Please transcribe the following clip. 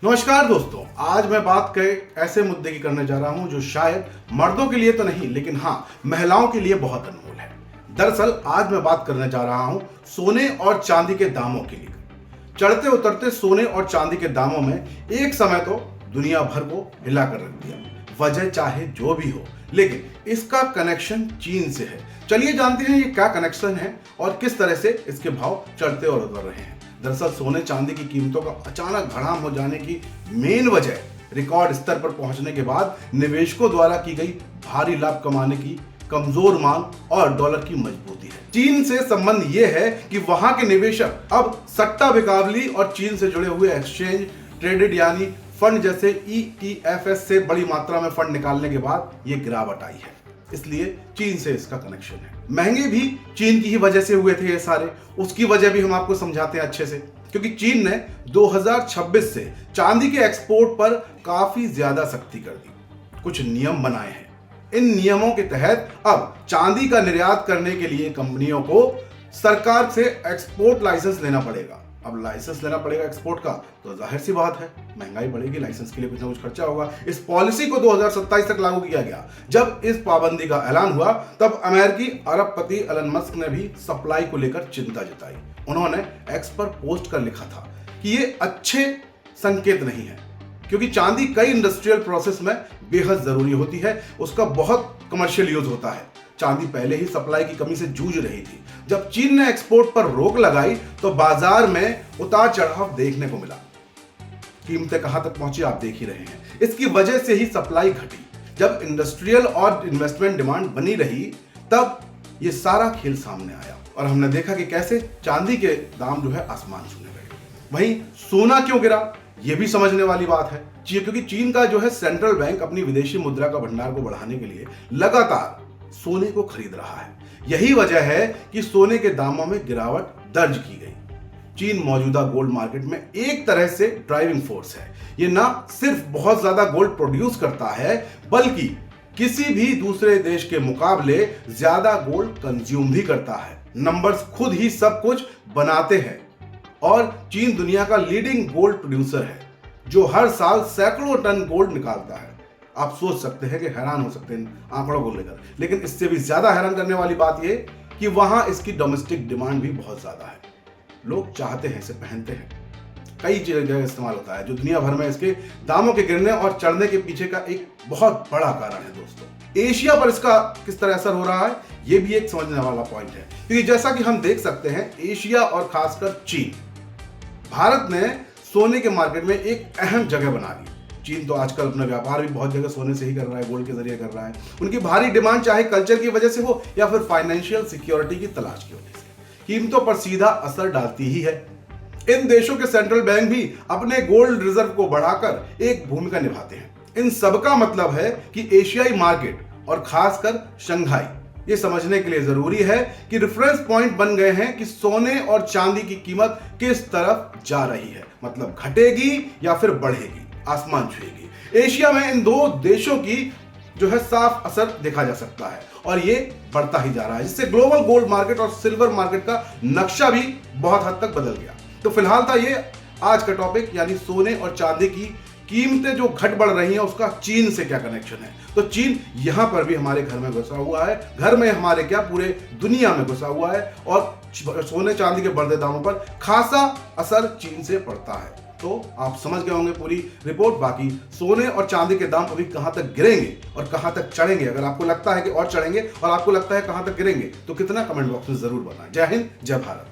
नमस्कार दोस्तों, आज मैं बात ऐसे मुद्दे की करने जा रहा हूं जो शायद मर्दों के लिए तो नहीं लेकिन हाँ महिलाओं के लिए बहुत अनमोल है। दरअसल आज मैं बात करने जा रहा हूं सोने और चांदी के दामों के लिए। चढ़ते उतरते सोने और चांदी के दामों में एक समय तो दुनिया भर को हिला कर रख दिया। वजह चाहे जो भी हो, लेकिन इसका कनेक्शन चीन से है। चलिए जानते हैं ये क्या कनेक्शन है और किस तरह से इसके भाव चढ़ते और उतर रहे हैं। दरअसल सोने चांदी की कीमतों का अचानक बढ़ाम हो जाने की मेन वजह रिकॉर्ड स्तर पर पहुंचने के बाद निवेशकों द्वारा की गई भारी लाभ कमाने की कमजोर मांग और डॉलर की मजबूती है। चीन से संबंध यह है कि वहां के निवेशक अब सट्टा बिकावली और चीन से जुड़े हुए एक्सचेंज ट्रेडेड यानी फंड जैसे ETFs से बड़ी मात्रा में फंड निकालने के बाद ये गिरावट आई है। इसलिए चीन से इसका कनेक्शन है। महंगे भी चीन की ही वजह से हुए थे ये सारे। उसकी वजह भी हम आपको समझाते हैं अच्छे से, क्योंकि चीन ने 2026 से चांदी के एक्सपोर्ट पर काफी ज्यादा सख्ती कर दी। कुछ नियम बनाए हैं। इन नियमों के तहत अब चांदी का निर्यात करने के लिए कंपनियों को सरकार से एक्सपोर्ट लाइसेंस लेना पड़ेगा। अब लाइसेंस लेना पड़ेगा एक्सपोर्ट का, तो जाहिर सी बात है महंगाई बढ़ेगी, लाइसेंस के लिए कुछ ना कुछ खर्चा होगा। इस पॉलिसी को 2027 तक लागू किया गया। जब इस पाबंदी का ऐलान हुआ तब अमेरिकी अरबपति एलन मस्क ने भी सप्लाई को लेकर चिंता जताई। उन्होंने एक्स पर पोस्ट कर लिखा था कि ये अच्छे संकेत नहीं है, क्योंकि चांदी कई इंडस्ट्रियल प्रोसेस में बेहद जरूरी होती है, उसका बहुत कमर्शियल यूज होता है। चांदी पहले ही सप्लाई की कमी से जूझ रही थी। जब चीन ने एक्सपोर्ट पर रोक लगाई तो बाजार में उतार चढ़ाव देखने को मिला। कीमतें कहां तक पहुंची आप देख ही रहे हैं। इसकी वजह से ही सप्लाई घटी। जब इंडस्ट्रियल और इन्वेस्टमेंट डिमांड बनी रही तब ये सारा खेल सामने आया और हमने देखा कि कैसे चांदी के दाम जो है आसमान छूने लगे। वहीं सोना क्यों गिरा, यह भी समझने वाली बात है, क्योंकि चीन का जो है सेंट्रल बैंक अपनी विदेशी मुद्रा का भंडार को बढ़ाने के लिए लगातार सोने को खरीद रहा है। यही वजह है कि सोने के दामों में गिरावट दर्ज की गई। चीन मौजूदा गोल्ड मार्केट में एक तरह से ड्राइविंग फोर्स है। ये ना सिर्फ बहुत ज्यादा गोल्ड प्रोड्यूस करता है, बल्कि किसी भी दूसरे देश के मुकाबले ज्यादा गोल्ड कंज्यूम भी करता है। नंबर्स खुद ही सब कुछ बनाते हैं और चीन दुनिया का लीडिंग गोल्ड प्रोड्यूसर है, जो हर साल सैकड़ों टन गोल्ड निकालता है। आप सोच सकते हैं कि हैरान हो सकते हैं आंकड़ों को लेकर, लेकिन इससे भी ज्यादा हैरान करने वाली बात यह कि वहां इसकी डोमेस्टिक डिमांड भी बहुत ज्यादा है। लोग चाहते हैं, इसे पहनते हैं, कई जगह इस्तेमाल होता है, जो दुनिया भर में इसके दामों के गिरने और चढ़ने के पीछे का एक बहुत बड़ा कारण है। दोस्तों, एशिया पर इसका किस तरह असर हो रहा है, यह भी एक समझने वाला पॉइंट है, क्योंकि जैसा कि हम देख सकते हैं एशिया और खासकर चीन, भारत ने सोने के मार्केट में एक अहम जगह बना ली। चीन तो आजकल अपना व्यापार भी बहुत जगह सोने से ही कर रहा है, गोल्ड के जरिए कर रहा है। उनकी भारी डिमांड चाहे कल्चर की वजह से हो या फिर फाइनेंशियल सिक्योरिटी की तलाश की वजह से कीमतों पर सीधा असर डालती ही है। इन देशों के सेंट्रल बैंक भी अपने गोल्ड रिजर्व को बढ़ाकर एक भूमिका निभाते हैं। इन सबका मतलब है कि एशियाई मार्केट और खासकर शंघाई, ये समझने के लिए जरूरी है कि रेफरेंस पॉइंट बन गए हैं कि सोने और चांदी की कीमत किस तरफ जा रही है, मतलब घटेगी या फिर बढ़ेगी, आसमान छुएगी। एशिया में इन दो देशों की जो है साफ असर देखा जा सकता है और ये बढ़ता ही जा रहा है, जिससे ग्लोबल गोल्ड मार्केट और सिल्वर मार्केट का नक्शा भी बहुत हद तक बदल गया। तो फिलहाल था ये आज का टॉपिक, यानी सोने और चांदी की कीमतें जो घट बढ़ रही हैं उसका चीन से क्या कनेक्शन है। तो चीन यहां पर भी हमारे घर में घुसा हुआ है, घर में हमारे क्या पूरे दुनिया में घुसा हुआ है और सोने चांदी के बढ़ते दामों पर खासा असर चीन से पड़ता है। तो आप समझ गए होंगे पूरी रिपोर्ट। बाकी सोने और चांदी के दाम अभी कहां तक गिरेंगे और कहां तक चढ़ेंगे, अगर आपको लगता है कि और चढ़ेंगे और आपको लगता है कहां तक गिरेंगे, तो कितना कमेंट बॉक्स में जरूर बताएं। जय हिंद, जय भारत।